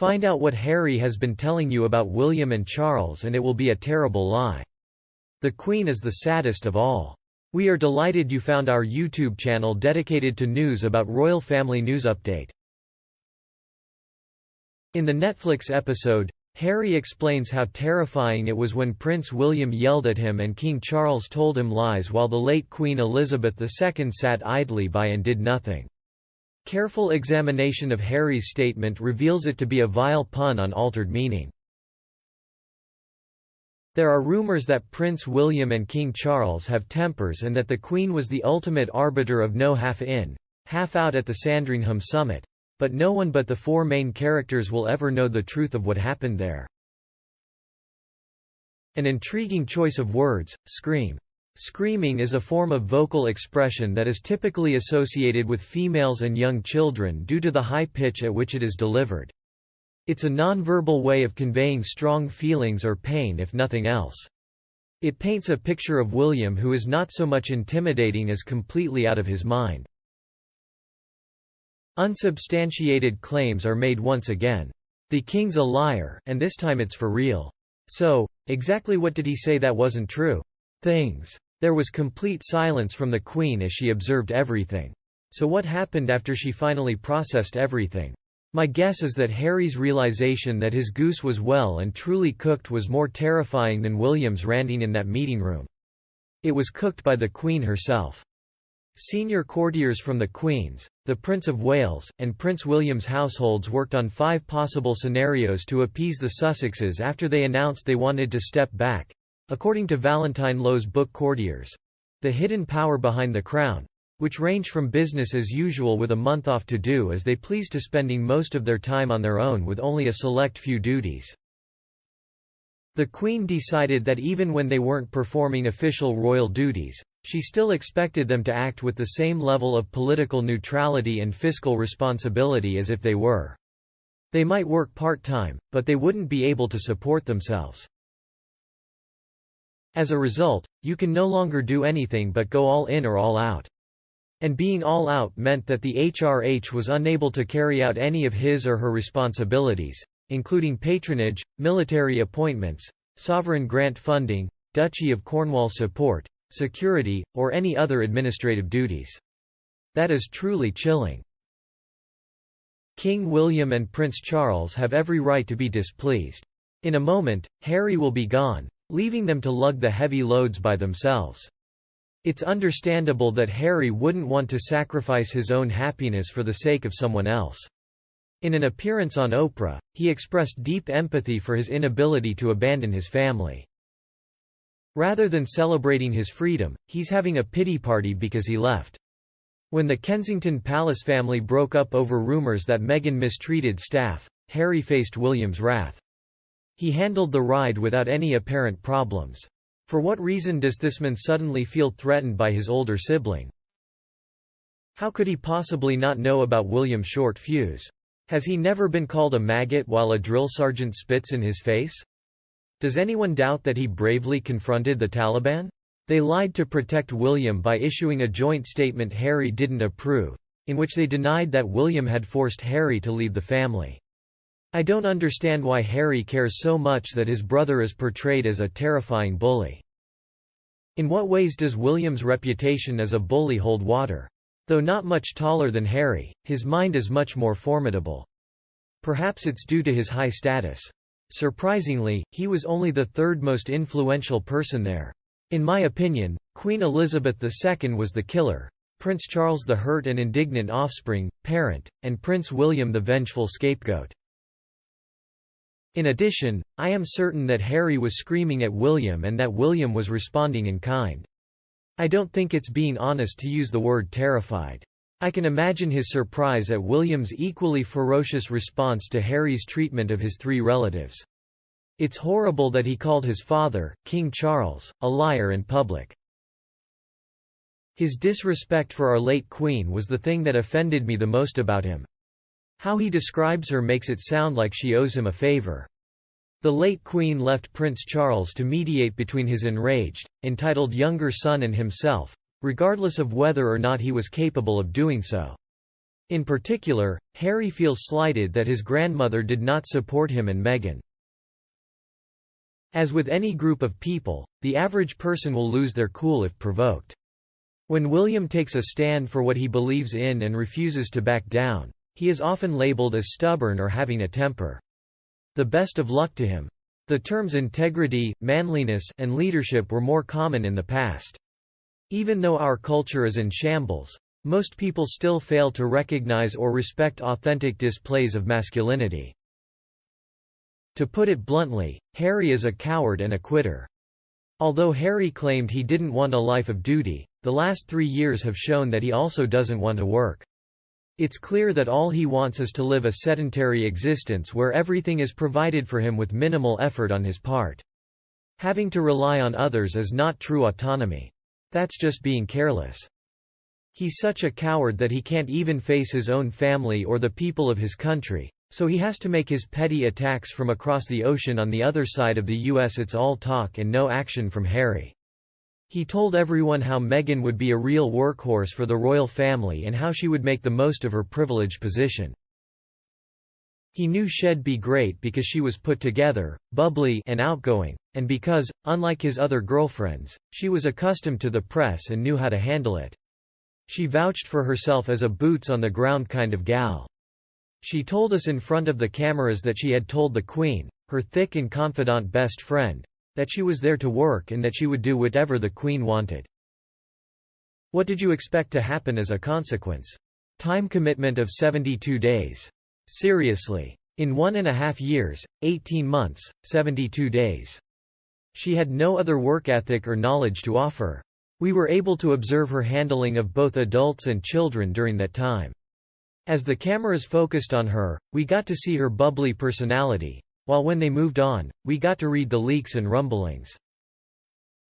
Find out what Harry has been telling you about William and Charles, and it will be a terrible lie. The Queen is the saddest of all. We are delighted you found our YouTube channel dedicated to news about royal family. News update. In the Netflix episode, Harry explains how terrifying it was when Prince William yelled at him and King Charles told him lies while the late Queen Elizabeth II sat idly by and did nothing. Careful examination of Harry's statement reveals it to be a vile pun on altered meaning. There are rumors that Prince William and King Charles have tempers and that the Queen was the ultimate arbiter of no half in, half out at the Sandringham summit, but no one but the four main characters will ever know the truth of what happened there. An intriguing choice of words, scream. Screaming is a form of vocal expression that is typically associated with females and young children due to the high pitch at which it is delivered. It's a nonverbal way of conveying strong feelings or pain, if nothing else. It paints a picture of William who is not so much intimidating as completely out of his mind. Unsubstantiated claims are made once again. The king's a liar, and this time it's for real. So, exactly what did he say that wasn't true? Things. There was complete silence from the Queen as she observed everything. So what happened after she finally processed everything? My guess is that Harry's realization that his goose was well and truly cooked was more terrifying than William's ranting in that meeting room. It was cooked by the Queen herself. Senior courtiers from the Queen's, the Prince of Wales, and Prince William's households worked on 5 possible scenarios to appease the Sussexes after they announced they wanted to step back. According to Valentine Lowe's book Courtiers, The Hidden Power Behind the Crown, which range from business as usual with a month off to do as they please to spending most of their time on their own with only a select few duties. The Queen decided that even when they weren't performing official royal duties, she still expected them to act with the same level of political neutrality and fiscal responsibility as if they were. They might work part-time, but they wouldn't be able to support themselves. As a result, you can no longer do anything but go all in or all out. And being all out meant that the HRH was unable to carry out any of his or her responsibilities, including patronage, military appointments, sovereign grant funding, Duchy of Cornwall support, security, or any other administrative duties. That is truly chilling. King William and Prince Charles have every right to be displeased. In a moment, Harry will be gone, leaving them to lug the heavy loads by themselves. It's understandable that Harry wouldn't want to sacrifice his own happiness for the sake of someone else. In an appearance on Oprah, he expressed deep empathy for his inability to abandon his family. Rather than celebrating his freedom, he's having a pity party because he left. When the Kensington Palace family broke up over rumors that Meghan mistreated staff, Harry faced William's wrath. He handled the ride without any apparent problems. For what reason does this man suddenly feel threatened by his older sibling? How could he possibly not know about William's short fuse? Has he never been called a maggot while a drill sergeant spits in his face? Does anyone doubt that he bravely confronted the Taliban? They lied to protect William by issuing a joint statement Harry didn't approve, in which they denied that William had forced Harry to leave the family. I don't understand why Harry cares so much that his brother is portrayed as a terrifying bully. In what ways does William's reputation as a bully hold water? Though not much taller than Harry, his mind is much more formidable. Perhaps it's due to his high status. Surprisingly, he was only the 3rd most influential person there. In my opinion, Queen Elizabeth II was the killer, Prince Charles the hurt and indignant offspring, parent, and Prince William the vengeful scapegoat. In addition, I am certain that Harry was screaming at William and that William was responding in kind. I don't think it's being honest to use the word terrified. I can imagine his surprise at William's equally ferocious response to Harry's treatment of his 3 relatives. It's horrible that he called his father, King Charles, a liar in public. His disrespect for our late Queen was the thing that offended me the most about him. How he describes her makes it sound like she owes him a favor. The late Queen left Prince Charles to mediate between his enraged, entitled younger son and himself, regardless of whether or not he was capable of doing so. In particular, Harry feels slighted that his grandmother did not support him and Meghan. As with any group of people, the average person will lose their cool if provoked. When William takes a stand for what he believes in and refuses to back down, he is often labeled as stubborn or having a temper. The best of luck to him. The terms integrity, manliness, and leadership were more common in the past. Even though our culture is in shambles, most people still fail to recognize or respect authentic displays of masculinity. To put it bluntly, Harry is a coward and a quitter. Although Harry claimed he didn't want a life of duty, the last 3 years have shown that he also doesn't want to work. It's clear that all he wants is to live a sedentary existence where everything is provided for him with minimal effort on his part. Having to rely on others is not true autonomy. That's just being careless. He's such a coward that he can't even face his own family or the people of his country, so he has to make his petty attacks from across the ocean on the other side of the US. It's all talk and no action from Harry. He told everyone how Meghan would be a real workhorse for the royal family and how she would make the most of her privileged position. He knew she'd be great because she was put together, bubbly, and outgoing, and because, unlike his other girlfriends, she was accustomed to the press and knew how to handle it. She vouched for herself as a boots-on-the-ground kind of gal. She told us in front of the cameras that she had told the Queen, her thick and confidant best friend, that she was there to work and that she would do whatever the Queen wanted. What did you expect to happen as a consequence? Time commitment of 72 days. Seriously. In 1.5 years, 18 months, 72 days. She had no other work ethic or knowledge to offer. We were able to observe her handling of both adults and children during that time. As the cameras focused on her, we got to see her bubbly personality, while when they moved on, we got to read the leaks and rumblings.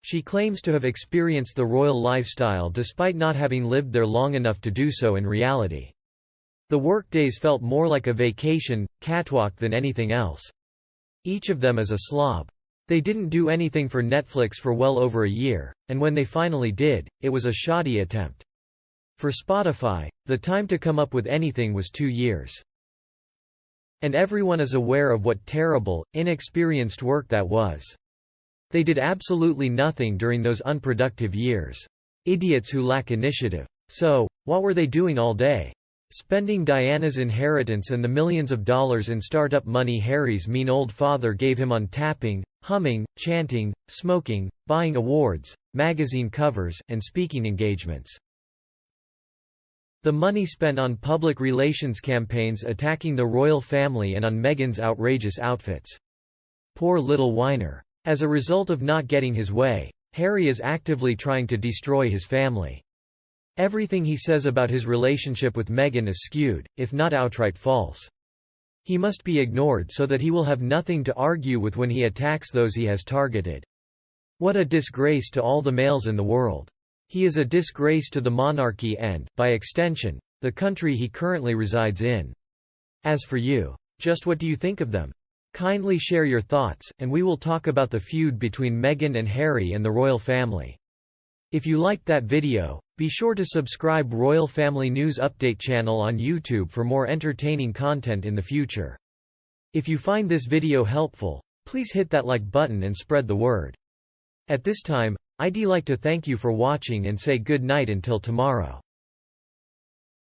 She claims to have experienced the royal lifestyle despite not having lived there long enough to do so in reality. The workdays felt more like a vacation, catwalk than anything else. Each of them is a slob. They didn't do anything for Netflix for well over a year, and when they finally did, it was a shoddy attempt. For Spotify, the time to come up with anything was 2 years. And everyone is aware of what terrible, inexperienced work that was. They did absolutely nothing during those unproductive years. Idiots who lack initiative. So, what were they doing all day? Spending Diana's inheritance and the millions of dollars in startup money Harry's mean old father gave him on tapping, humming, chanting, smoking, buying awards, magazine covers, and speaking engagements. The money spent on public relations campaigns attacking the royal family and on Meghan's outrageous outfits. Poor little whiner. As a result of not getting his way, Harry is actively trying to destroy his family. Everything he says about his relationship with Meghan is skewed, if not outright false. He must be ignored so that he will have nothing to argue with when he attacks those he has targeted. What a disgrace to all the males in the world. He is a disgrace to the monarchy and, by extension, the country he currently resides in. As for you, just what do you think of them? Kindly share your thoughts, and we will talk about the feud between Meghan and Harry and the royal family. If you liked that video, be sure to subscribe Royal Family News Update channel on YouTube for more entertaining content in the future. If you find this video helpful, please hit that like button and spread the word. At this time, I'd like to thank you for watching and say good night until tomorrow.